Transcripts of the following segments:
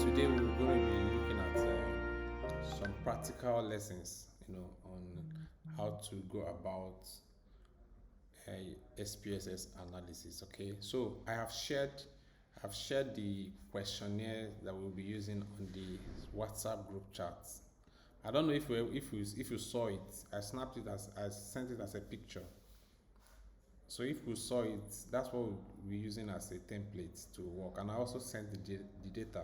today we're going to be looking at some practical lessons, on how to go about SPSS analysis. Okay, so I've shared the questionnaire that we'll be using on the WhatsApp group chat. I don't know if you saw it. I sent it as a picture. So if you saw it, that's what we'll be using as a template to work. And I also sent the data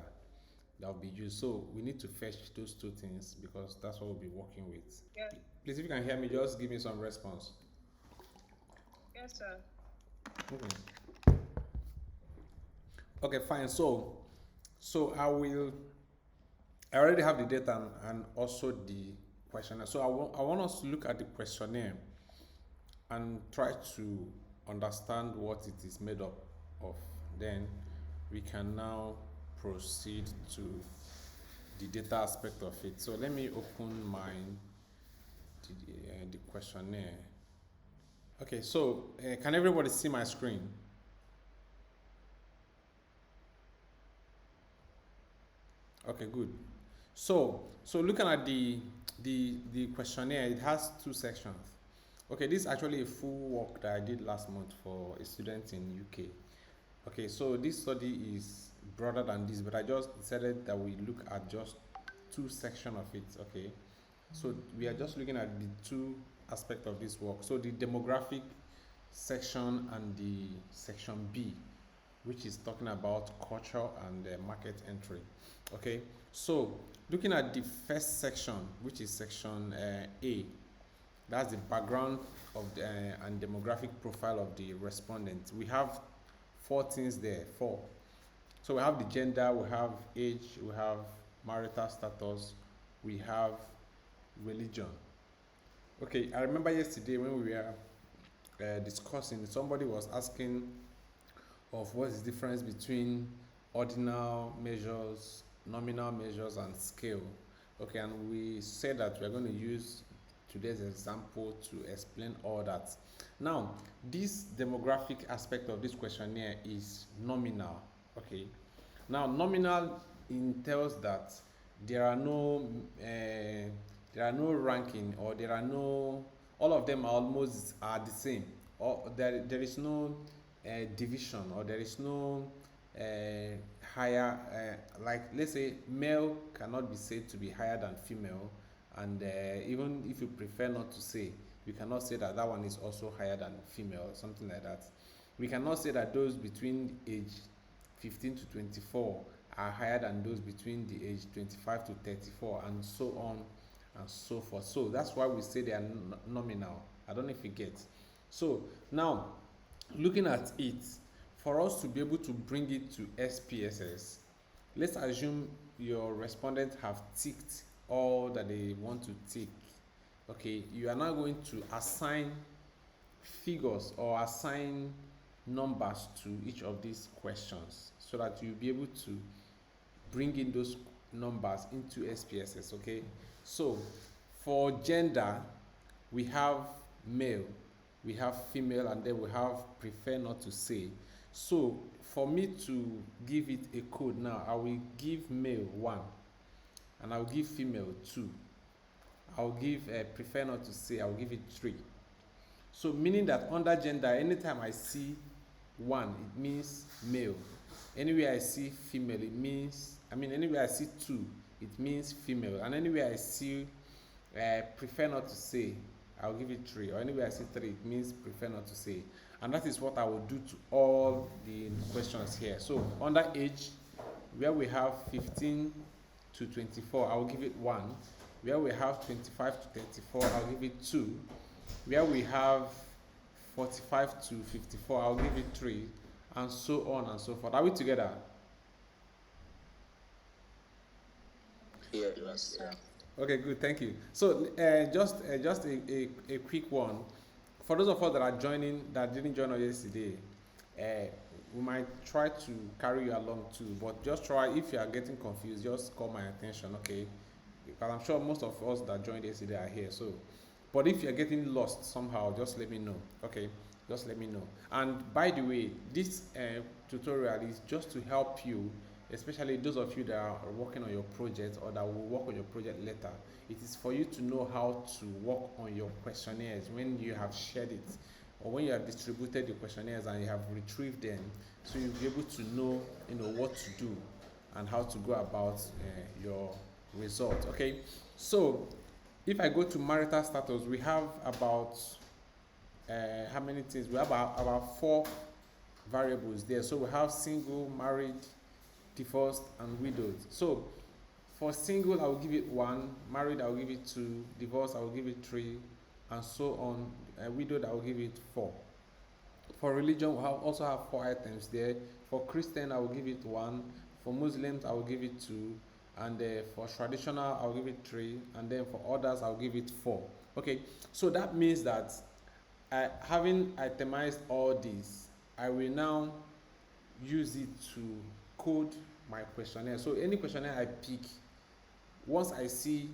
that will be used. So we need to fetch those two things because that's what we'll be working with. Yeah. Please, if you can hear me, just give me some response. Yes, sir. Okay, fine. So I already have the data and also the questionnaire. So I want us to look at the questionnaire and try to understand what it is made up of. Then we can now proceed to the data aspect of it. So let me open the questionnaire. Okay, so can everybody see my screen? Okay, good. So looking at the questionnaire, it has two sections. Okay, this is actually a full work that I did last month for a student in UK. Okay, so this study is broader than this, but I just decided that we look at just two sections of it. Okay, so we are just looking at the two aspects of this work. So the demographic section and the section B, which is talking about culture and market entry. Okay, so looking at the first section, which is section A, that's the background of the and demographic profile of the respondent. We have four things there. Four. So we have the gender, we have age, we have marital status, we have religion. Okay, I remember yesterday when we were discussing, somebody was asking of what is the difference between ordinal measures, nominal measures, and scale. Okay, and we said that we're going to use today's example to explain all that. Now, this demographic aspect of this questionnaire is nominal. Okay, now nominal entails that there are no ranking, or there are no, all of them are the same, or there is no division, or there is no higher, like let's say male cannot be said to be higher than female, and even if you prefer not to say, you cannot say that that one is also higher than female or something like that. We cannot say that those between age 15 to 24 are higher than those between the age 25 to 34, and so on and so forth. So that's why we say they are nominal. I don't know if you get. So now, looking at it, for us to be able to bring it to SPSS, let's assume your respondents have ticked all that they want to tick. Okay, you are now going to assign figures or assign numbers to each of these questions so that you'll be able to bring in those numbers into SPSS. Okay, so for gender, we have male, we have female, and then we have prefer not to say. So for me to give it a code now, I will give male 1 and I'll give female 2. I'll give prefer not to say, I'll give it 3. So meaning that under gender, anytime I see 1, it means male. Anywhere I see female, it means, anywhere I see 2, it means female. And anywhere I see prefer not to say, I'll give it 3. Or anywhere I see 3, it means prefer not to say. And that is what I will do to all the questions here. So under age, where we have 15 to 24, I will give it 1. Where we have 25 to 34, I'll give it 2. Where we have 45 to 54, I'll give it 3, and so on and so forth. Are we together? Yes. Okay, good, thank you. So just a quick one. For those of us that are joining, that didn't join us yesterday, we might try to carry you along too, but just try, if you are getting confused, just call my attention, okay? Because I'm sure most of us that joined yesterday are here. So, but if you're getting lost somehow, just let me know, okay? Just let me know. And by the way, this tutorial is just to help you especially those of you that are working on your project or that will work on your project later. It is for you to know how to work on your questionnaires when you have shared it, or when you have distributed the questionnaires and you have retrieved them, so you'll be able to know, what to do and how to go about your result. Okay, so if I go to marital status, we have about how many things? We have about 4 variables there. So we have single, married, divorced, and widowed. So for single, I will give it 1, married, I will give it 2, divorced, I will give it 3, and so on. Widowed, I will give it 4. For religion, we also have 4 items there. For Christian, I will give it 1. For Muslims, I will give it 2. And for traditional, I'll give it 3. And then for others, I'll give it 4. Okay, so that means that having itemized all these, I will now use it to code my questionnaire. So any questionnaire I pick, once I see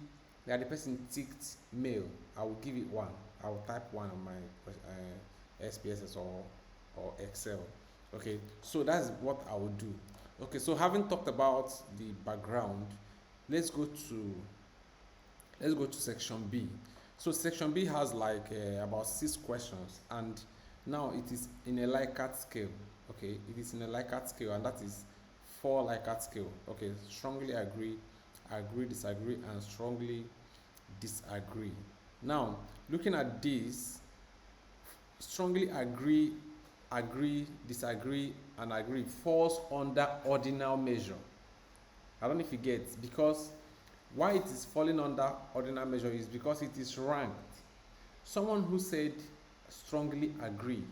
that the person ticked male, I will give it 1. I will type 1 on my SPSS or Excel. Okay, so that's what I will do. Okay, so having talked about the background, let's go to section B. So section B has like about 6 questions, and now it is in a Likert scale. Okay, it is in a Likert scale, and that is 4 Likert scale. Okay, strongly agree, disagree, and strongly disagree. Now, looking at this, strongly agree, disagree, and agree falls under ordinal measure. I don't know if you get, because why it is falling under ordinal measure is because it is ranked. Someone who said strongly agree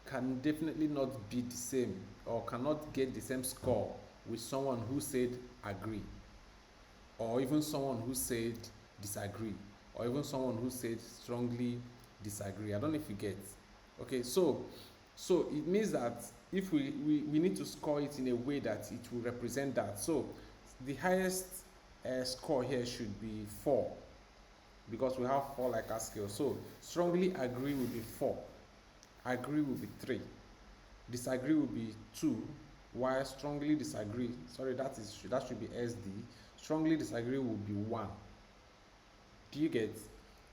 can definitely not be the same, or cannot get the same score with someone who said agree, or even someone who said disagree, or even someone who said strongly disagree. I don't know if you get. Okay, so it means that if we need to score it in a way that it will represent that. So the highest score here should be 4, because we have 4 Likert scale. So strongly agree will be 4, agree will be 3, disagree will be 2, while strongly disagree, that should be SD. Strongly disagree will be 1. Do you get?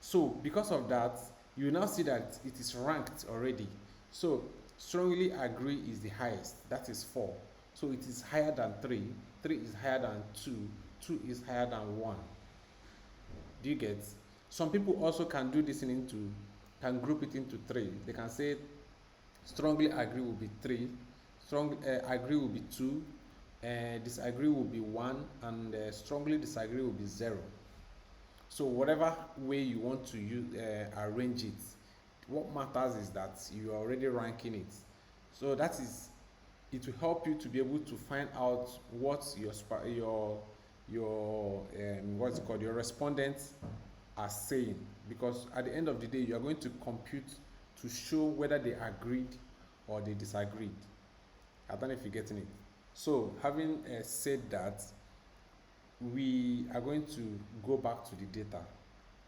So because of that, you now see that it is ranked already. So strongly agree is the highest, that is 4. So it is higher than 3, 3 is higher than 2, 2 is higher than 1. Do you get? Some people also can do this can group it into 3. They can say strongly agree will be 3, strongly agree will be 2, disagree will be 1, and strongly disagree will be 0. So whatever way you want to arrange it, what matters is that you are already ranking it. So that is, it will help you to be able to find out what your respondents are saying, because at the end of the day you are going to compute to show whether they agreed or they disagreed. I don't know if you're getting it. So having said that, we are going to go back to the data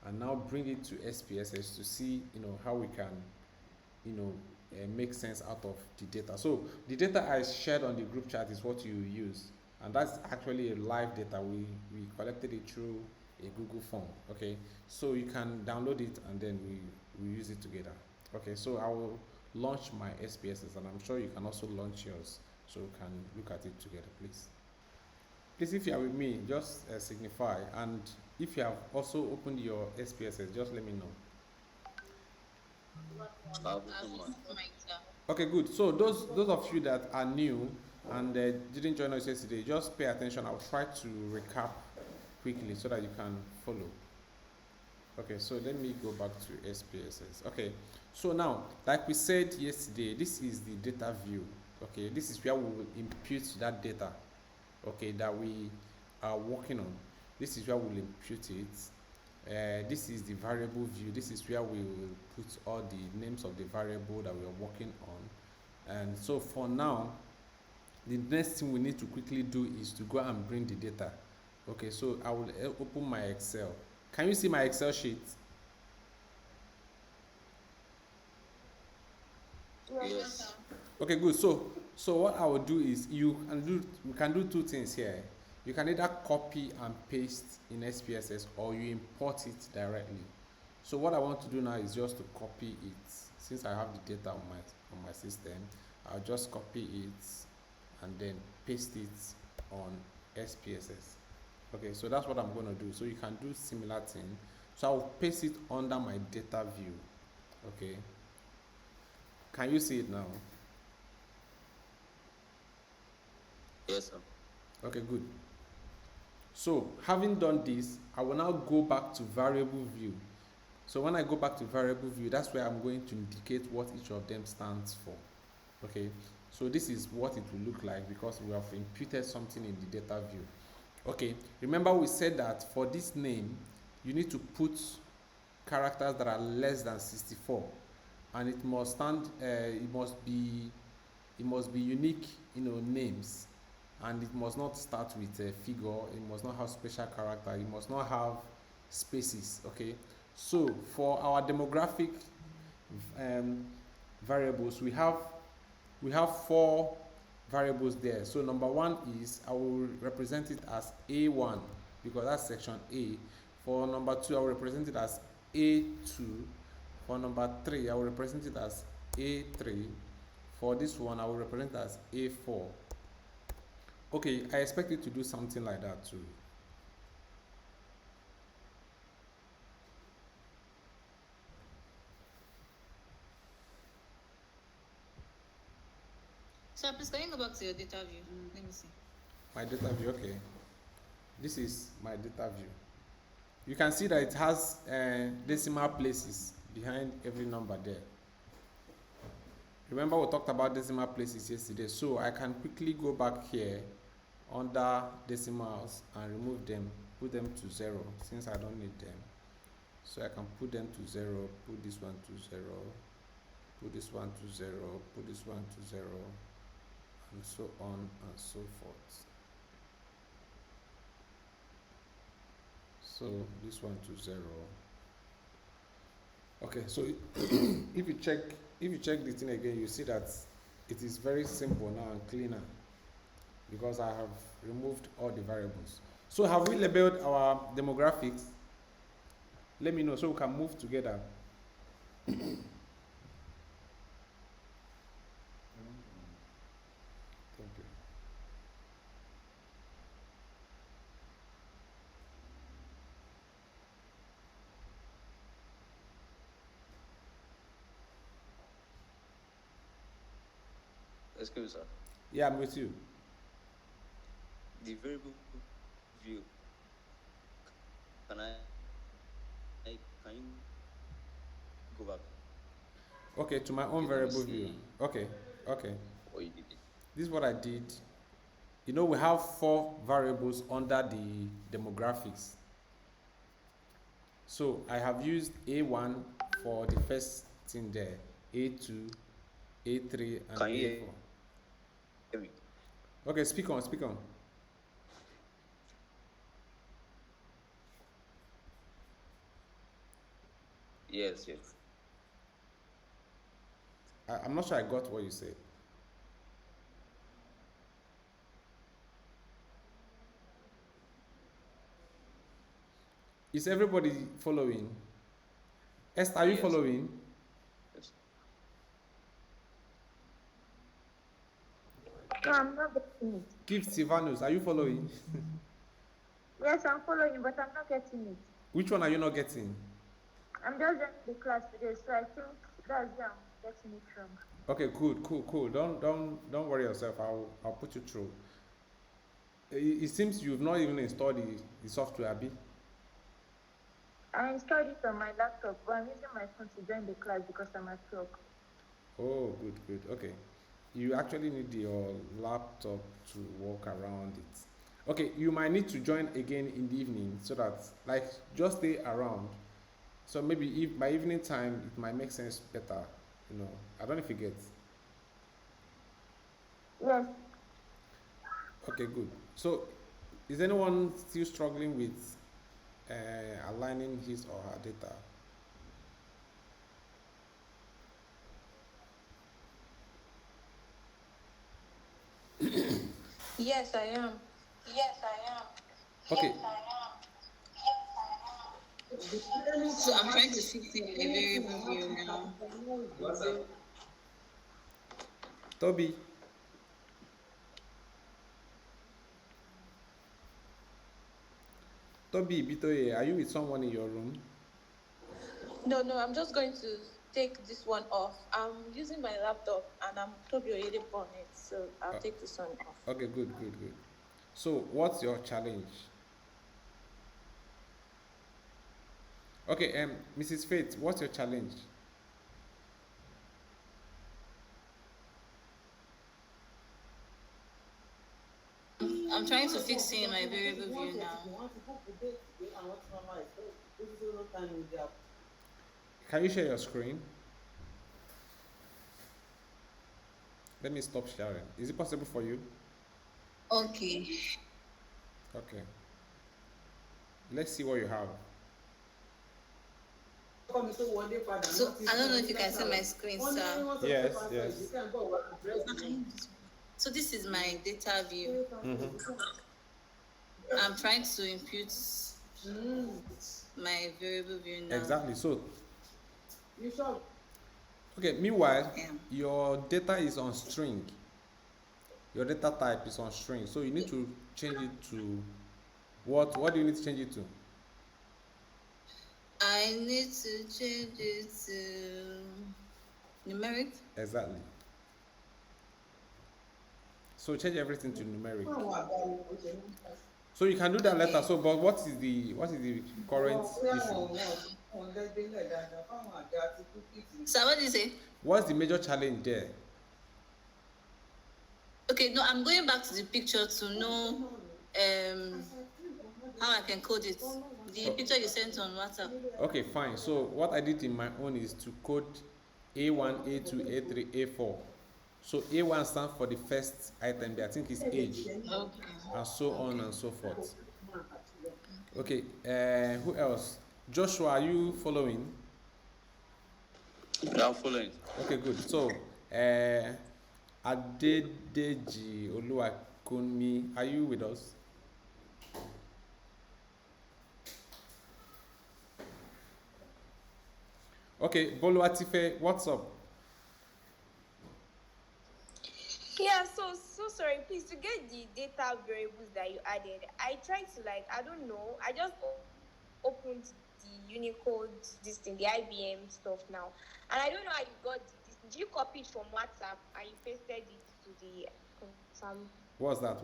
and now bring it to SPSS to see how we can make sense out of the data. So the data I shared on the group chat is what you use, and that's actually a live data. We collected it through a Google form. Okay, so you can download it and then we use it together. Okay, so I will launch my SPSS, and I'm sure you can also launch yours, so we can look at it together, please. Please, if you are with me, just signify, and if you have also opened your SPSS, just let me know. Okay, good. So those of you that are new and didn't join us yesterday, just pay attention. I'll try to recap quickly so that you can follow. Okay, so let me go back to SPSS. Okay, so now, like we said yesterday, this is the data view. Okay, this is where we will impute that data, okay, that we are working on. This is where we'll impute it. This is the variable view. This is where we will put all the names of the variable that we are working on. And so for now, the next thing we need to quickly do is to go and bring the data. Okay, so I will open my Excel. Can you see my Excel sheet? Yes. Okay, good. So So what I will do is we can do two things here. You can either copy and paste in SPSS or you import it directly. So what I want to do now is just to copy it. Since I have the data on my system, I'll just copy it and then paste it on SPSS. Okay, so that's what I'm going to do. So you can do similar thing. So I'll paste it under my data view. Okay, can you see it now? Yes, sir. Okay, good. So having done this, I will now go back to variable view. So when I go back to variable view, that's where I'm going to indicate what each of them stands for. Okay, so this is what it will look like because we have imputed something in the data view. Okay, remember we said that for this name, you need to put characters that are less than 64, and it must stand. It must be unique, names, and it must not start with a figure. It must not have special character. It must not have spaces. Okay, so for our demographic variables, we have 4 variables there. So number 1 is, I will represent it as A1 because that's section A. For number 2, I will represent it as A2. For number 3, I will represent it as A3. For this one, I will represent it as A4. Okay, I expect it to do something like that too. So please can you go back to your data view? Let me see. My data view, okay. This is my data view. You can see that it has decimal places behind every number there. Remember we talked about decimal places yesterday, so I can quickly go back here under decimals and remove them, put them to 0 since I don't need them. So I can put them to 0, put this one to 0, put this one to 0, put this one to 0, and so on and so forth. So this one to 0. Okay, so if you check the thing again, you see that it is very simple now and cleaner because I have removed all the variables. So have we labeled our demographics? Let me know so we can move together. Thank you. Excuse me, sir. Yeah, I'm with you. The variable view. Can you go back? Okay, to my own variable view. Okay. Or you did it? This is what I did. We have 4 variables under the demographics. So I have used A1 for the first thing there, A2, A3, and Can you A4. hear me? Okay, speak on. Yes. I'm not sure I got what you said. Is everybody following? Esther, are you following? Yes. No, I'm not getting it. Give Silvanus, are you following? Yes, I'm following, but I'm not getting it. Which one are you not getting? I'm just joining the class today, so I think that's where I'm getting it from. Okay, cool. Don't worry yourself. I'll put you through. It seems you've not even installed the software, Abi. I installed it on my laptop, but I'm using my phone to join the class because I'm at work. Oh, good. Okay. You actually need your laptop to walk around it. Okay, you might need to join again in the evening so that, just stay around. So maybe if by evening time, it might make sense better. I don't know if you get. Yes. Okay, good. So, is anyone still struggling with aligning his or her data? Yes, I am. Yes, I am. Okay, Yes, I am. So I'm trying to fix in a variable view now. Toby. Toby Bitoye, are you with someone in your room? No, I'm just going to take this one off. I'm using my laptop and I'm Toby on it, so I'll Uh, take this one off. okay, good, good, good. So, what's your challenge? Okay, Mrs. Faith, what's your challenge? I'm trying to fix in my variable view now. Can you share your screen? Let me stop sharing. Is it possible for you? Okay. Okay. Let's see what you have. So I don't know if you can see my screen, sir. Yes, yes. So this is my data view. I'm trying to impute my variable view now. Exactly. So, okay, meanwhile, Yeah. your data is on string. Your data type is on string. So you need to change it to what? What do you need to change it to? I need to change it to numeric. Exactly. So change everything to numeric. So you can do that later. So, but what is the current issue? So what do you say? What's the major challenge there? Okay, no, I'm going back to the picture to know how I can code it. The picture you sent on WhatsApp. Okay, fine. So what I did in my own is to code A1, A2, A3, A4. So A1 stands for the first item there. I think it's age, Okay. and so on and so forth. Okay, who else? Joshua, are you following? Yeah, I'm following. Okay, good. So, Adedeji Oluwakunmi, are you with us? Okay, Boluwatife, what's up? Yeah, so sorry. Please, to get the data variables that you added, I tried to I don't know. I just opened the Unicode this thing, the IBM stuff now, and I don't know how you got this. Did you copy it from WhatsApp and you pasted it to the? What's that?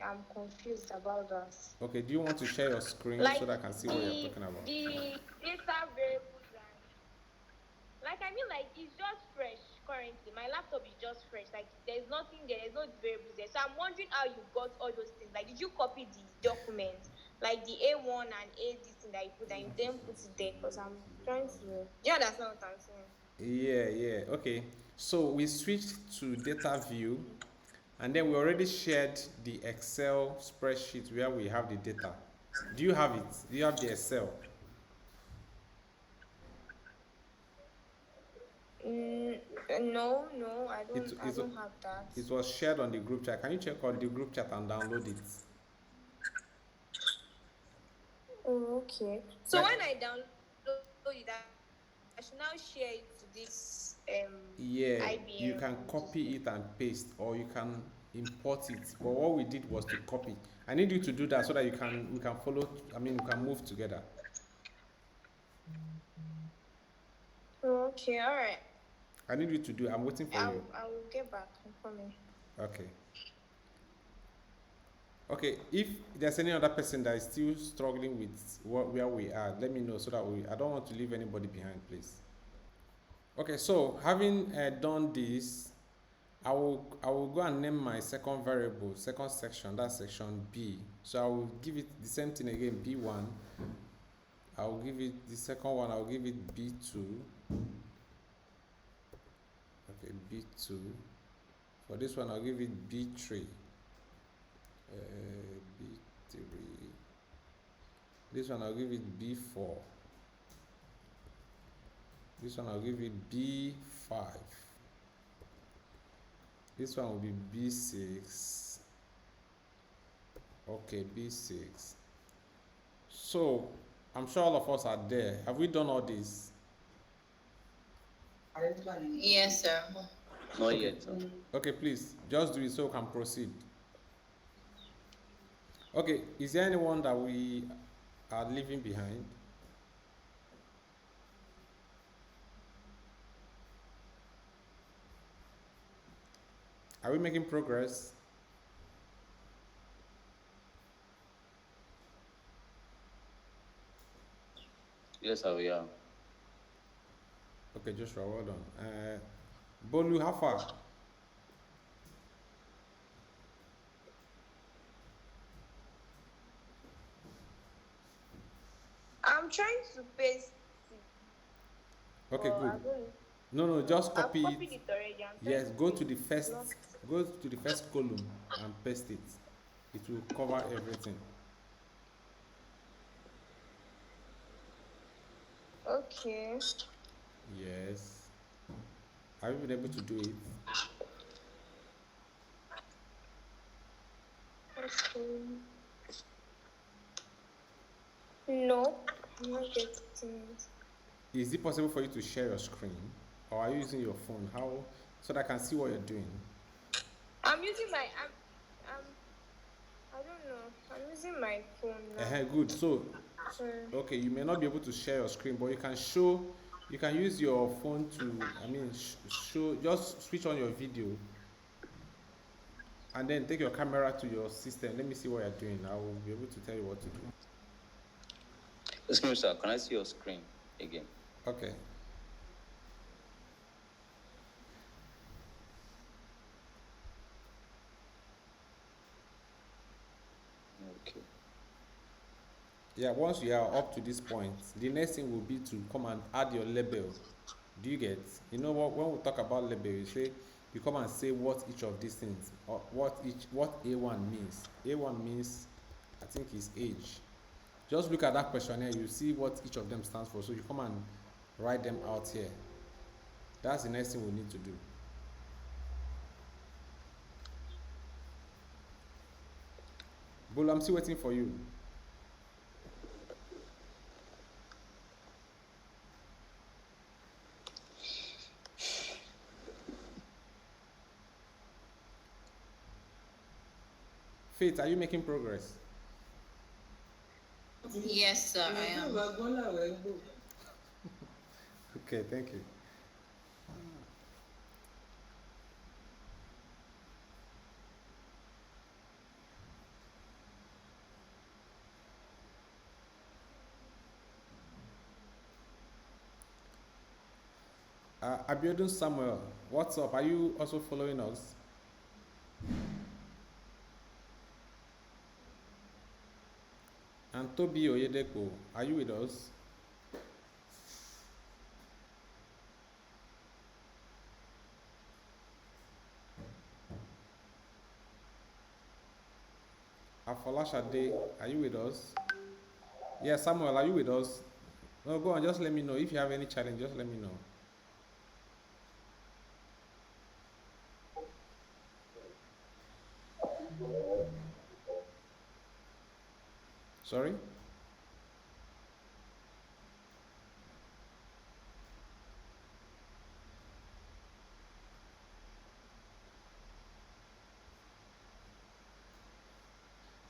I'm confused about that. Okay, do you want to share your screen Like so that I can see what you're talking about? the data variables and it's just fresh currently. My laptop is just fresh. There's nothing there, there's no variables there. So I'm wondering how you got all those things. Did you copy the document? Like the A1 and A this thing that you put and you then put it there? Because I'm trying to do you understand what I'm saying? Yeah. Okay. So we switched to data view, and then we already shared the Excel spreadsheet where we have the data. Do you have it? Do you have the Excel? No, I don't have that. It was shared on the group chat. Can you check on the group chat and download it? Oh, okay. So when I download it, I should now share it to this Yeah, IBM. you can copy it and paste, or you can import it. But what we did was to copy. I need you to do that so that we can follow. We can move together. Okay, all right. I need you to do. I'm waiting for you. I will get back. I'm coming. Okay. Okay, if there's any other person that is still struggling with where we are, let me know so that I don't want to leave anybody behind, please. Okay, so having done this, I will go and name my second variable, second section, that's section B. So I will give it the same thing again, B1. I will give it the second one, I will give it B2. Okay, B2. For this one, I'll give it B3. B3. This one I'll give it B4. This one I'll give it B5. This one will be B6. Okay, B6. So, I'm sure all of us are there. Have we done all this? Yes, sir. Not Okay. yet, sir. Okay, please, just do it so we can proceed. Okay, is there anyone that we are leaving behind? Are we making progress? Yes, sir, we are. Okay, Joshua, well done. Bolu, how far? I'm trying to paste it. Okay, But good. I don't. No, just I've copy copied it. it already. I'm trying Yes, to go paste to the it. first, Not- go to the first column and paste it. It will cover everything. Okay. Yes. Have you been able to do it? Okay. No, I'm not getting it. Is it possible for you to share your screen, or are you using your phone? How, so that I can see what you're doing? I'm using my. I don't know. I'm using my phone now. Good. So, Hmm. okay, you may not be able to share your screen, but you can show. You can use your phone to. Show. Just switch on your video, and then take your camera to your system. Let me see what you're doing. I will be able to tell you what to do. Excuse me, sir. Can I see your screen again? Okay. Okay. Yeah, once you are up to this point, the next thing will be to come and add your label. Do you get? You know what? When we talk about label, you say you come and say what each of these things, or what A1 means. A1 means, I think, is age. Just look at that questionnaire. You see what each of them stands for. So you come and write them out here. That's the next thing we need to do. Bull, I'm still waiting for you. Faith, are you making progress? Yes, sir, I am. Okay, thank you. Abiodun Samuel, what's up? Are you also following us? And Tobi Oyedepo, are you with us? Afolashade, are you with us? Yeah, Samuel, are you with us? No, go on, just let me know. If you have any challenge, just let me know. Sorry?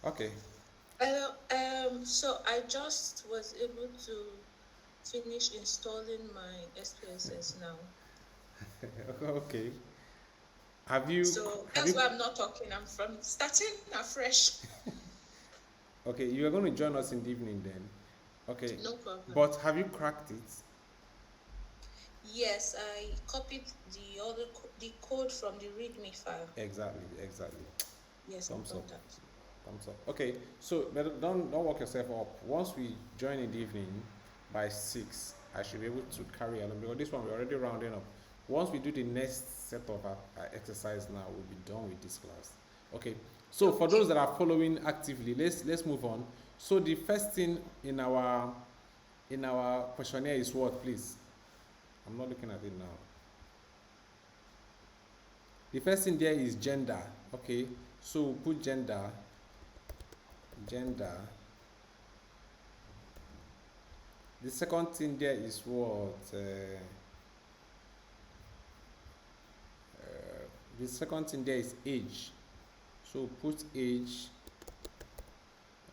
Okay. So I just was able to finish installing my SPSS now. Okay. Have you? So that's why I'm not talking. I'm starting afresh. Okay, you are going to join us in the evening then. Okay. No problem. But have you cracked it? Yes, I copied the code from the README file. Exactly. Yes, Thumbs I've up. done that. Thumbs up. Okay, so but don't work yourself up. Once we join in the evening by 6, I should be able to carry along because this one we're already rounding up. Once we do the next set of exercise now, we'll be done with this class. Okay. So for those that are following actively, let's move on. So the first thing in our questionnaire is what, please? I'm not looking at it now. The first thing there is gender. Okay, so we'll put gender. gender. The second thing there is what? The second thing there is age. So put age.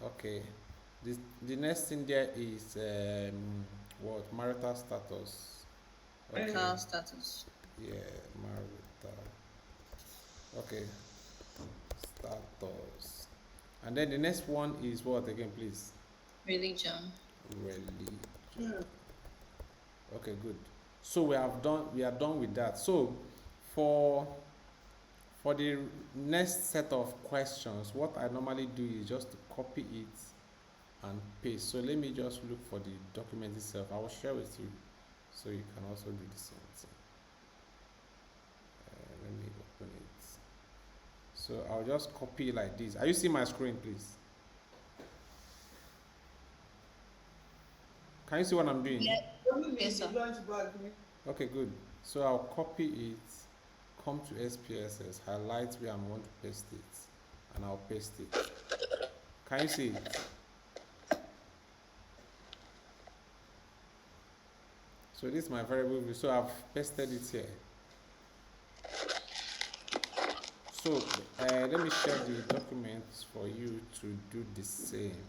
Okay. The next thing there is what? Marital status. Okay. Marital status. Yeah, marital. Okay. Status. And then the next one is what again, please? Religion. Religion. Okay, good. So we are done with that. So for the next set of questions, what I normally do is just to copy it and paste. So let me just look for the document itself. I will share with you so you can also do the same thing. Let me open it. So I'll just copy like this. Are you seeing my screen, please? Can you see what I'm doing? Yeah. Yes, sir. Okay, good. So I'll copy it, come to SPSS, highlight where I want to paste it, and I'll paste it. Can you see it? So this is my variable view. So I've pasted it here. So let me share the documents for you to do the same.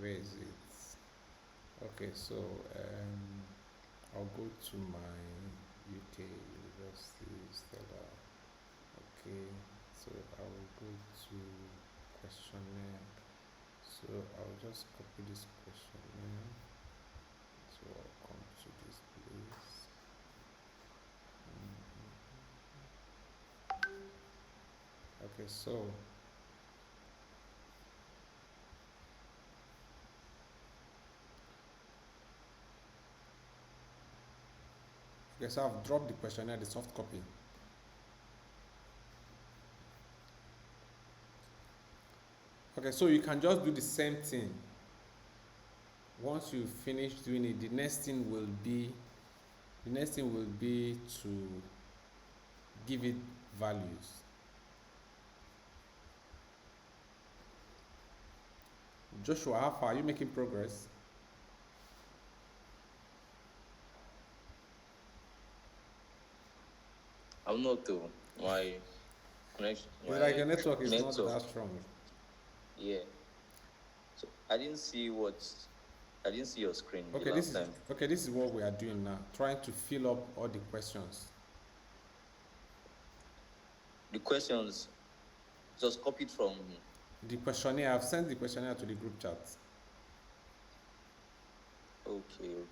Where is it? Okay, so I'll go to my UK University Stella. Okay, so I will go to questionnaire. So I'll just copy this questionnaire. So I'll come to this place. Okay, so I've dropped the questionnaire, the soft copy. Okay, so you can just do the same thing. Once you finish doing it, the next thing will be to give it values. Joshua, how far are you making progress? I'm not though. My connection. It's like your network is not that strong. Yeah. So I didn't see your screen. Okay, this is what we are doing now. Trying to fill up all the questions. The questions just copied from the questionnaire. I've sent the questionnaire to the group chat. Okay.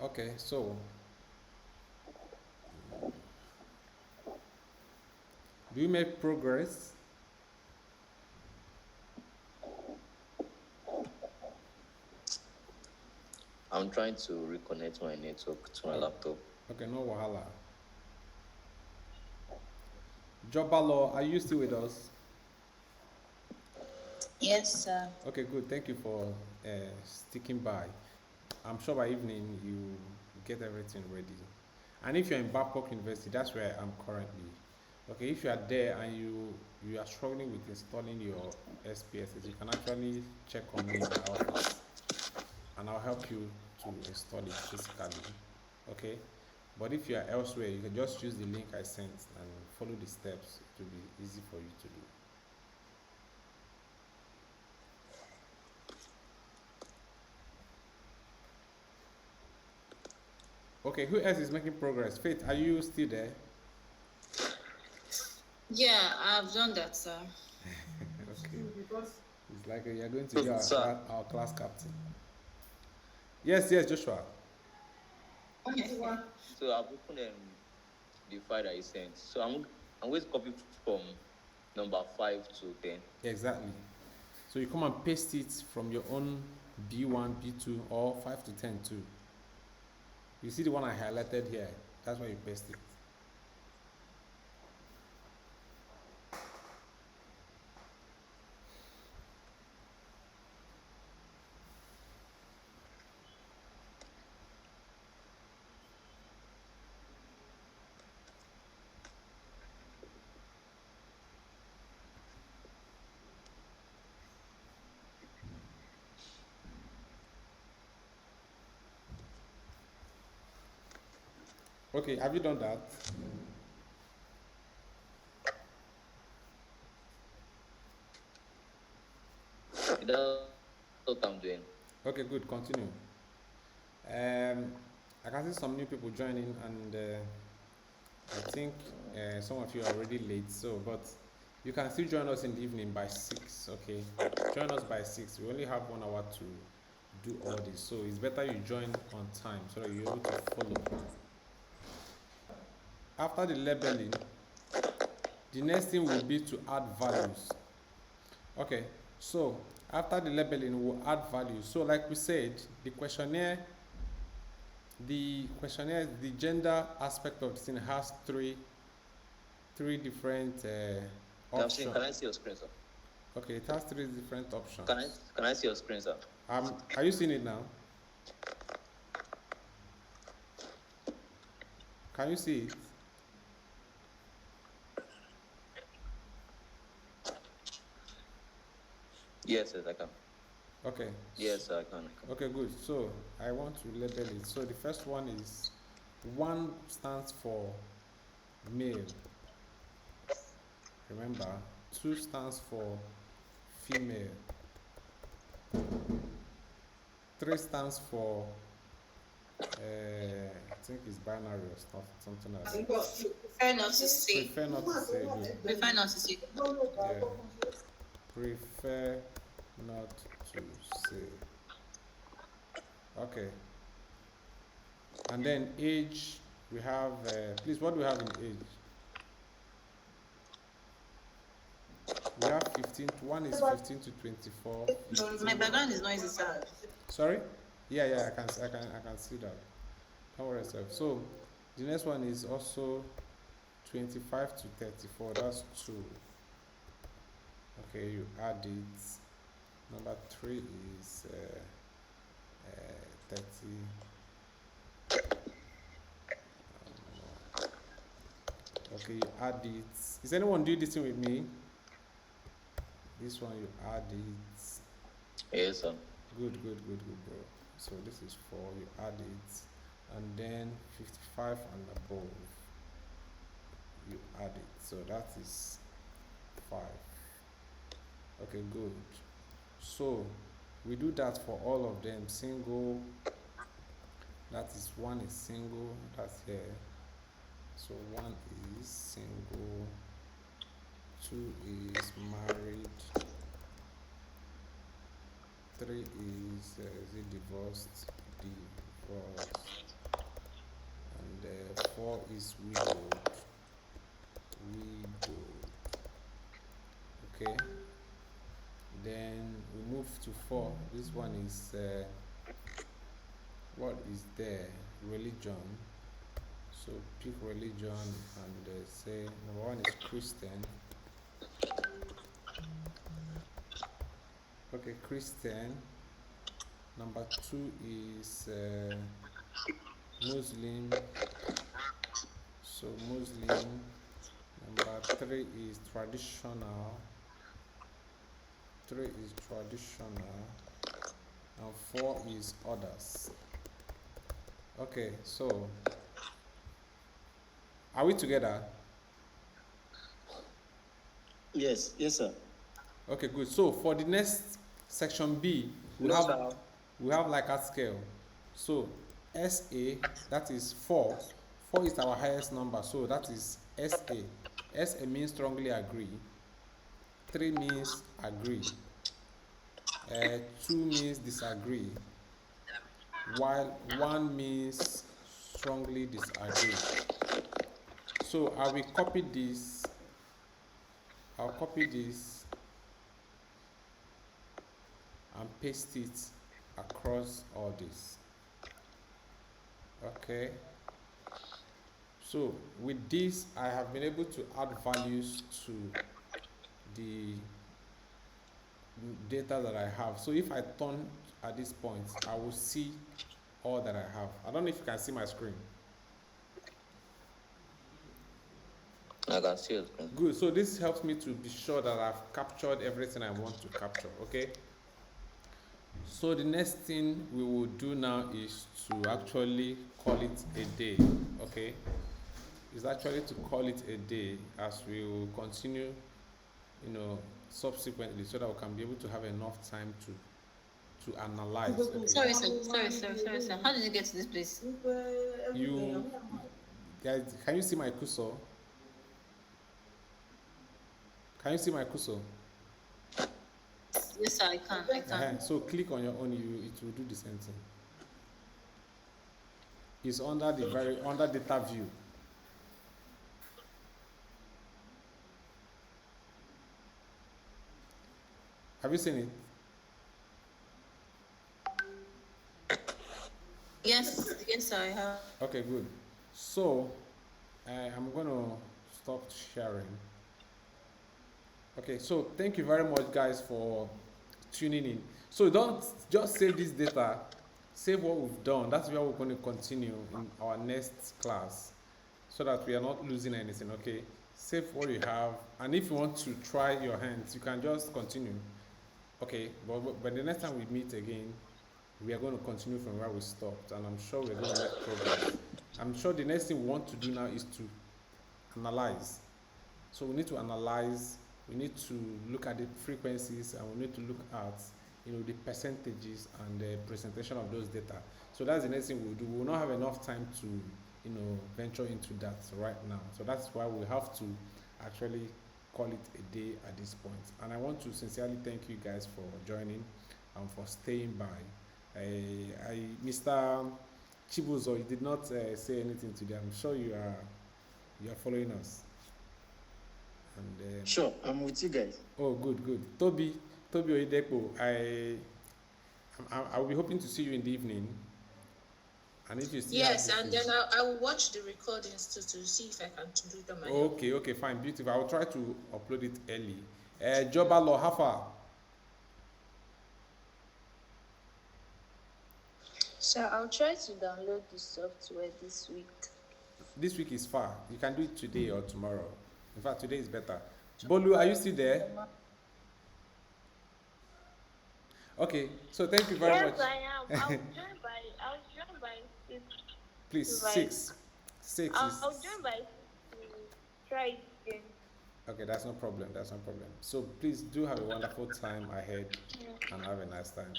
Okay, so do you make progress? I'm trying to reconnect my network to my laptop. Okay, no wahala. Jobalo, are you still with us? Yes, sir. Okay, good. Thank you for sticking by. I'm sure by evening you get everything ready. And if you're in Babcock University, that's where I'm currently. Okay, if you are there and you are struggling with installing your SPSS, you can actually check on me in the office, and I'll help you to install it physically. Okay, but if you are elsewhere, you can just use the link I sent and follow the steps. It will be easy for you to do. Okay, who else is making progress? Faith, are you still there? Yeah, I've done that, sir. Okay. It's like you're going to be our class captain. Yes, Joshua. Okay. So I've opened the file that you sent. So I'm going to copy from number 5 to 10. Exactly. So you come and paste it from your own B1, B2, or 5 to 10 too. You see the one I highlighted here, that's why you paste it. Okay, have you done that? That's what I'm doing. Okay, good, continue. I can see some new people joining, and I think some of you are already late, so but you can still join us in the evening by 6, okay? Join us by 6. We only have 1 hour to do all this, so it's better you join on time so that you're able to follow. After the labeling, the next thing will be to add values. Okay, so after the labeling, we'll add values. So like we said, the questionnaire, the gender aspect of the thing has three different options. Can I see your screen, sir? Okay, it has 3 different options. Can I see your screen, sir? Are you seeing it now? Can you see it? Yes, I can. Okay. Yes, I can. Okay, good. So I want to label it. So the first one is 1 stands for male. Remember, 2 stands for female. 3 stands for I think it's binary or stuff, something like that. Prefer not to say. Prefer not to say. Good. Prefer not to say. Yeah. Prefer not to say. Okay. And then age, we have, please, what do we have in age? We have 15, one is 15 to 24. 15. My background is noisy, sir. Sorry? Yeah, I can see that. Don't worry yourself. So the next one is also 25 to 34. That's 2. Okay, you add it. Number 3 is 30. Okay, you add it. Is anyone doing this thing with me? This one you add it. Yes, sir. Good, bro. So this is 4. You add it, and then 55 and above. You add it. So that is 5. Okay, good. So we do that for all of them. Single, that is 1 is single, that's here. So 1 is single, 2 is married, 3 is it divorced, and 4 is widowed. Okay. Then we move to 4. This one is what is there? Religion. So pick religion and say number 1 is Christian. Okay, Christian. Number 2 is Muslim. So Muslim. Number 3 is traditional. 3 is traditional, and 4 is others. Okay, so are we together? Yes, sir. Okay, good. So for the next section B, we have like a scale. So SA, that is 4. 4 is our highest number, so that is SA. SA means strongly agree. 3 means agree. 2 means disagree. While 1 means strongly disagree. So I will copy this. I'll copy this and paste it across all this. Okay. So with this, I have been able to add values to the data that I have. So if I turn at this point, I will see all that I have. I don't know if you can see my screen. I can see it. Good. So this helps me to be sure that I've captured everything I want to capture. Okay. So the next thing we will do now is to actually call it a day. Okay. Is actually to call it a day, as we will continue, subsequently, so that we can be able to have enough time to analyze. Okay. Sorry, sir. How did you get to this place? You guys, can you see my cursor? Can you see my cursor? Yes, sir, I can. So click on your own, it will do the same thing. It's under under data view. Have you seen it? Yes, sir, I have. Okay, good. So I'm going to stop sharing. Okay, so thank you very much, guys, for tuning in. So don't just save this data, save what we've done. That's where we're going to continue in our next class, so that we are not losing anything. Okay, save what you have, and if you want to try your hands, you can just continue. Okay, but the next time we meet again, we are going to continue from where we stopped, and I'm sure we're going to make progress. I'm sure the next thing we want to do now is to analyze. So we need to analyze, we need to look at the frequencies, and we need to look at the percentages and the presentation of those data. So that's the next thing we'll do. We will not have enough time to venture into that right now. So that's why we have to actually call it a day at this point. And I want to sincerely thank you guys for joining and for staying by. Mr. Chibuzo, you did not say anything today. I'm sure you are following us. And Sure, I'm with you guys. Oh, good. Toby Oyedepo, I will be hoping to see you in the evening. And if you still Yes, and then I will watch the recordings to see if I can do it on my own. Okay, fine, beautiful. I will try to upload it early. Jobalo, how far? So I'll try to download the software this week. This week is far. You can do it today or tomorrow. In fact, today is better. Bolu, are you still there? Okay, so thank you very much. Yes, I am. I'll join by 6. Please, Right. 6. I'll join by 6 to try it again. Okay, that's no problem. So please do have a wonderful time ahead and have a nice time.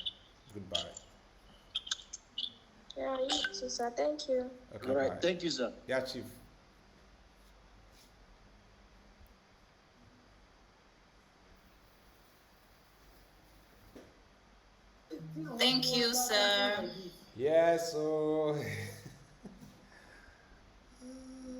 Goodbye. Yeah, you too, sir. Thank you. Okay, All right, bye. thank you, sir. Yeah, Chief. Thank you, sir. Yeah, so